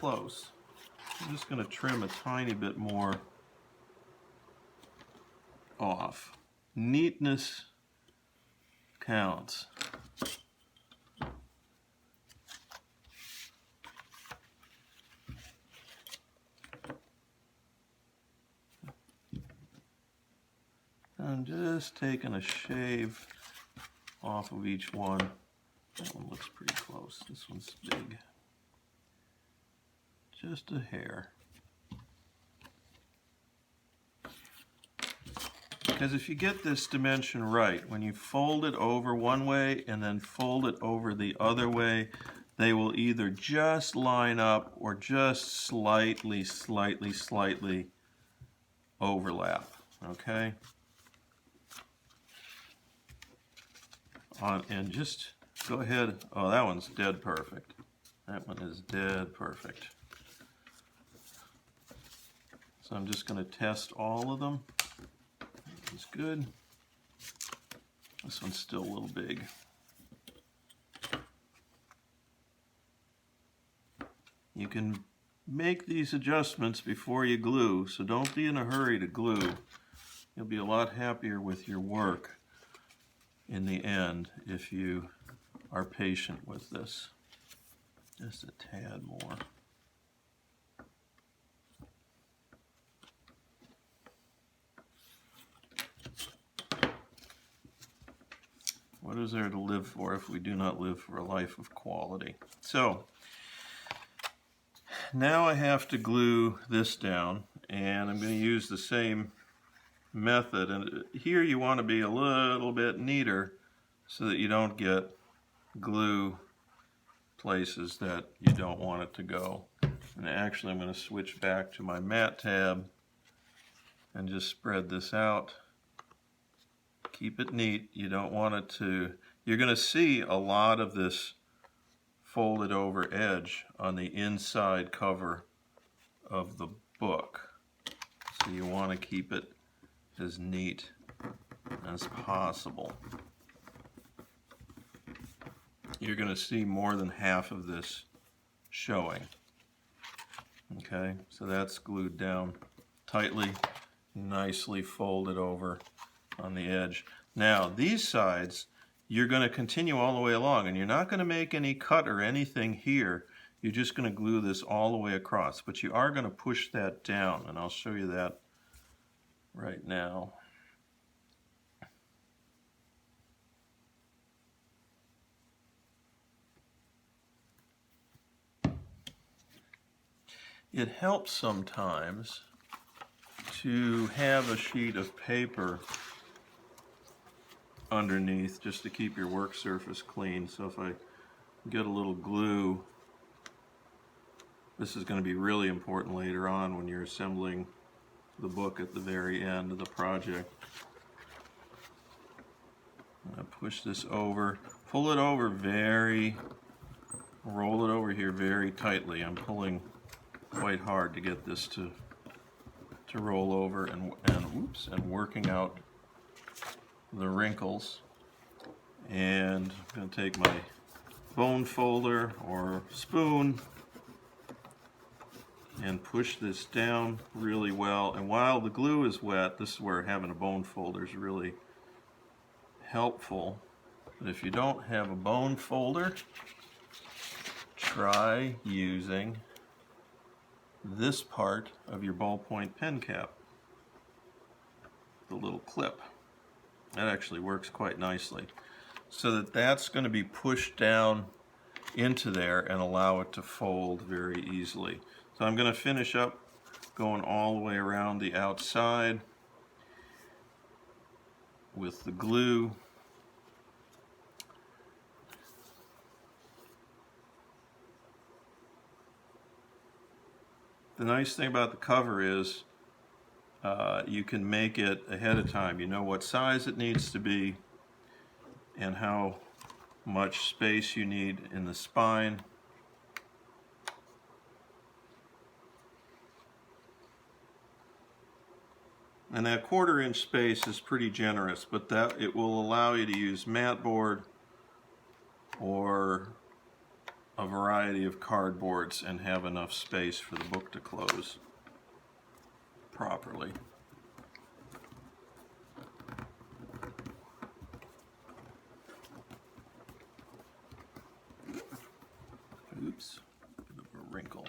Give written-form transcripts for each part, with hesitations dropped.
close. I'm just going to trim a tiny bit more off. Neatness counts. I'm just taking a shave off of each one. That one looks pretty close. This one's big. Just a hair. Because if you get this dimension right, when you fold it over one way and then fold it over the other way, they will either just line up or just slightly overlap. Okay? And just go ahead. Oh, that one's dead perfect. That one is dead perfect. So I'm just going to test all of them. This is good. This one's still a little big. You can make these adjustments before you glue, so don't be in a hurry to glue. You'll be a lot happier with your work in the end if you are patient with this. Just a tad more. What is there to live for if we do not live for a life of quality? So now I have to glue this down, and I'm going to use the same method. And here you want to be a little bit neater so that you don't get glue places that you don't want it to go. And actually I'm going to switch back to my mat tab and just spread this out. Keep it neat. You don't want it to, you're going to see a lot of this folded over edge on the inside cover of the book. So you want to keep it as neat as possible. You're going to see more than half of this showing. Okay, so that's glued down tightly, nicely folded over on the edge. Now these sides you're going to continue all the way along, and you're not going to make any cut or anything here. You're just going to glue this all the way across, but you are going to push that down, and I'll show you that right now. It helps sometimes to have a sheet of paper underneath just to keep your work surface clean. So if I get a little glue, this is going to be really important later on when you're assembling the book at the very end of the project. I push this over, pull it over roll it over here very tightly. I'm pulling quite hard to get this to roll over and working out the wrinkles. And I'm going to take my bone folder or spoon and push this down really well. And while the glue is wet, this is where having a bone folder is really helpful. But if you don't have a bone folder, try using this part of your ballpoint pen cap, the little clip. That actually works quite nicely. So that's going to be pushed down into there and allow it to fold very easily. So I'm going to finish up going all the way around the outside with the glue. The nice thing about the cover is you can make it ahead of time. You know what size it needs to be and how much space you need in the spine. And that 1/4 inch space is pretty generous, but that it will allow you to use mat board or a variety of cardboards and have enough space for the book to close properly. Oops, bit of a wrinkle.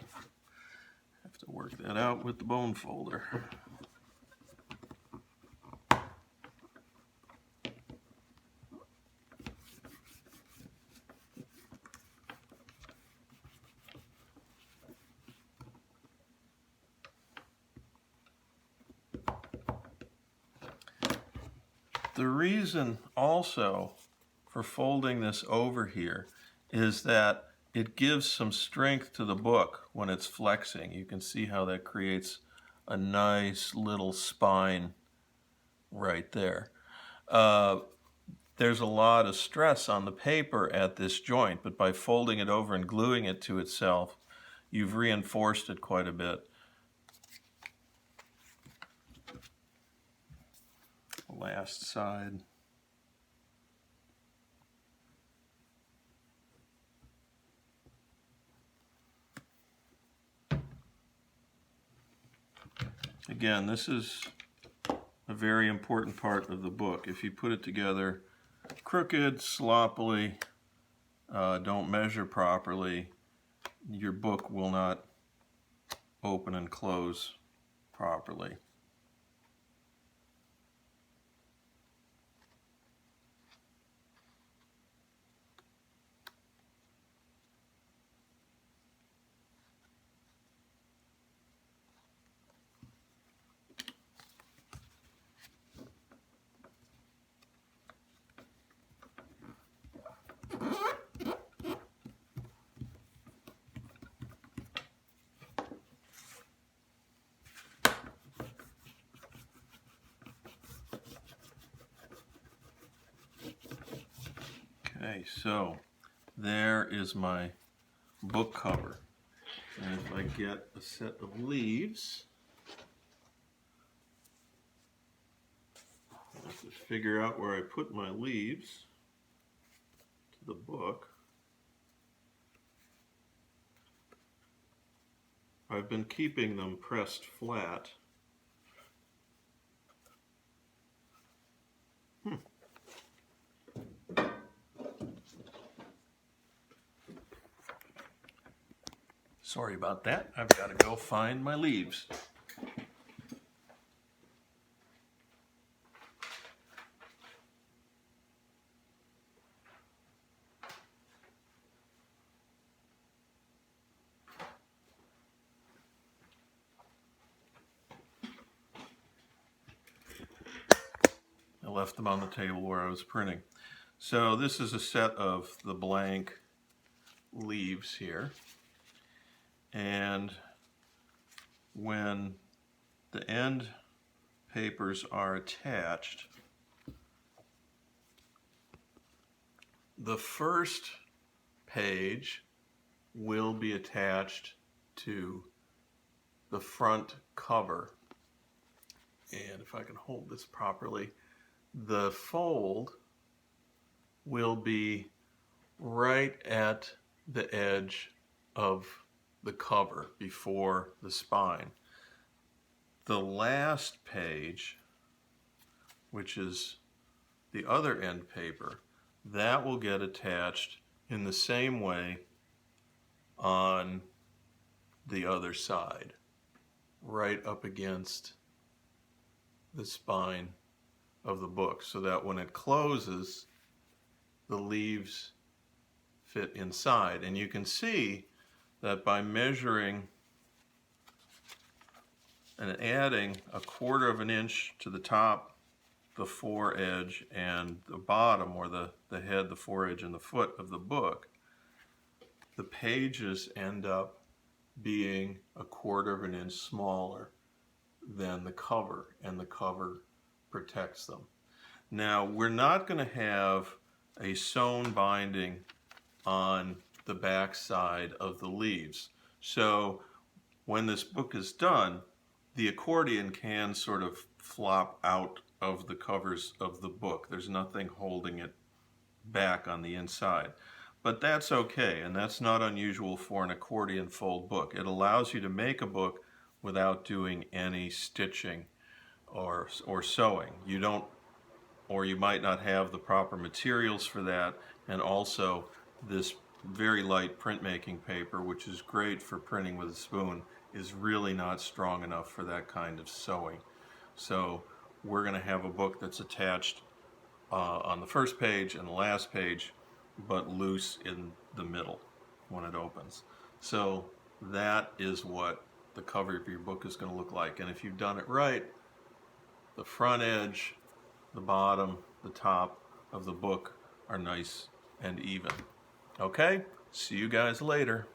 Have to work that out with the bone folder. The reason also for folding this over here is that it gives some strength to the book when it's flexing. You can see how that creates a nice little spine right there. There's a lot of stress on the paper at this joint, but by folding it over and gluing it to itself, you've reinforced it quite a bit. Last side. Again, this is a very important part of the book. If you put it together crooked, sloppily, don't measure properly, your book will not open and close properly. Okay, so there is my book cover. And if I get a set of leaves, I have to figure out where I put my leaves to the book. I've been keeping them pressed flat. Sorry about that. I've got to go find my leaves. I left them on the table where I was printing. So this is a set of the blank leaves here. And when the end papers are attached, the first page will be attached to the front cover. And if I can hold this properly, the fold will be right at the edge of the cover before the spine. The last page, which is the other end paper, that will get attached in the same way on the other side, right up against the spine of the book, so that when it closes, the leaves fit inside. And you can see that by measuring and adding 1/4 of an inch to the top, the foredge, and the bottom, or the head, the foredge, and the foot of the book, the pages end up being 1/4 of an inch smaller than the cover, and the cover protects them. Now, we're not going to have a sewn binding on the back side of the leaves. So when this book is done, the accordion can sort of flop out of the covers of the book. There's nothing holding it back on the inside. But that's okay, and that's not unusual for an accordion fold book. It allows you to make a book without doing any stitching or sewing. You don't, or you might not have the proper materials for that, and also this very light printmaking paper, which is great for printing with a spoon, is really not strong enough for that kind of sewing. So we're going to have a book that's attached on the first page and the last page, but loose in the middle when it opens. So that is what the cover of your book is going to look like. And if you've done it right, the front edge, the bottom, the top of the book are nice and even. Okay, see you guys later.